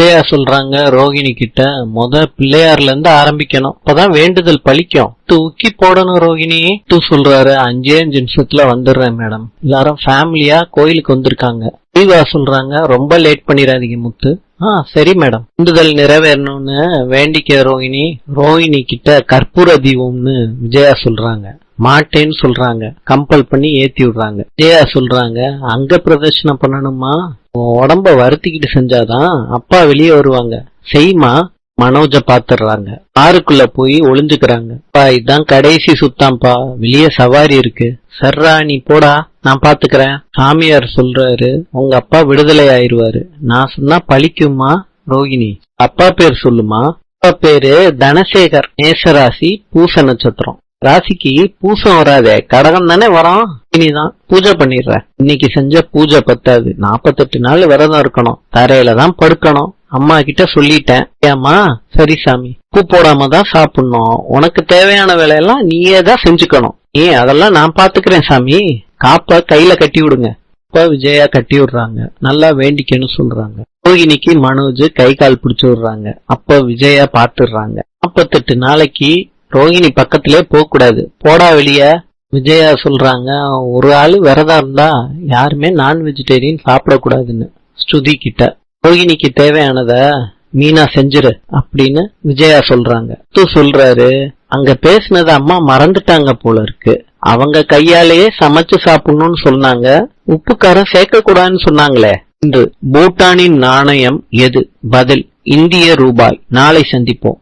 விஜயா சொல்றாங்க ரோகிணி கிட்ட, பிள்ளையார்ல இருந்து ஆரம்பிக்கணும், அப்பதான் வேண்டுதல் பலிக்கும், தூக்கி போடணும் ரோகிணி. சொல்றாரு 5 நிமிஷத்துல வந்துடுறேன் மேடம், எல்லாரும் ஃபேமிலியா கோயிலுக்கு வந்திருக்காங்க. தீவா சொல்றாங்க ரொம்ப லேட் பண்ணிடாதீங்க முத்து. சரி மேடம். வேண்டுதல் நிறைவேறணும்னு வேண்டிக்க ரோகிணி. ரோகிணி கிட்ட கற்பூர தீபம்னு விஜயா சொல்றாங்க. மாட்டேன்னு சொல்றாங்க. கம்பல் பண்ணி ஏத்தி விடுறாங்க. விஜயா சொல்றாங்க அங்க பிரதர்ஷனம் பண்ணணுமா, உடம்ப வருத்திக்கிட்டு செஞ்சாதான் அப்பா வெளியே வருவாங்க, செய்மா. மனோஜ பாத்துறாங்க. ஆறுக்குள்ள போய் ஒளிஞ்சுக்கிறாங்க. இதான் கடைசி சுத்தாம்பா, வெளியே சவாரி இருக்கு. சர்ரா நீ போடா, நான் பாத்துக்கிறேன். சாமியார் சொல்றாரு உங்க அப்பா விடுதலை ஆயிருவாரு. நான் சொன்னா பழிக்குமா ரோகிணி? அப்பா பேர் சொல்லுமா. அப்பா பேரு தனசேகர், மேசராசி, பூச நட்சத்திரம். ராசிக்கு பூசம் வராதே, கடகம் தானே வரும். இனிதான் பூஜை பண்ணிடுற. இன்னைக்கு செஞ்ச பூஜை பத்தாது, 48 நாள் விரதம் இருக்கணும், தரையில தான் படுக்கணும். அம்மா கிட்ட சொல்லிட்டேன். ஏமா? சரி சாமி. உப்பு போடாம தான் சாப்பிடணும், உனக்கு தேவையான வேலையெல்லாம் நீயே தான் செஞ்சுக்கணும். அதெல்லாம் நான் பாத்துக்கிறேன் சாமி. காப்ப கையில கட்டி விடுங்க. அப்ப விஜயா கட்டி விடுறாங்க. நல்லா வேண்டிக்கன்னு சொல்றாங்க. ரோகிணிக்கு மனோஜ் கை கால் பிடிச்சு விடுறாங்க. அப்ப விஜயா பாத்துடுறாங்க. 48 நாளைக்கு ரோகிணி பக்கத்திலே போக கூடாது, போடா வெளிய. விஜயா சொல்றாங்க ஒரு ஆளு விரதம் இருந்தா யாருமே நான் வெஜிடேரியன் சாப்பிடக்கூடாதுன்னு ஸ்ருதி கிட்ட. ரோகிணிக்கு தேவையானத மீனா செஞ்சிரு அப்படின்னு விஜயா சொல்றாங்க. சொல்றாரு அங்க பேசினத அம்மா மறந்துட்டாங்க போல இருக்கு, அவங்க கையாலேயே சமைச்சு சாப்பிடணும்னு சொன்னாங்க, உப்பு காரம் சேர்க்க கூடாதுன்னு சொன்னாங்களே. இன்று பூட்டானின் நாணயம் எது? பதில் இந்திய ரூபாய். நாளை சந்திப்போம்.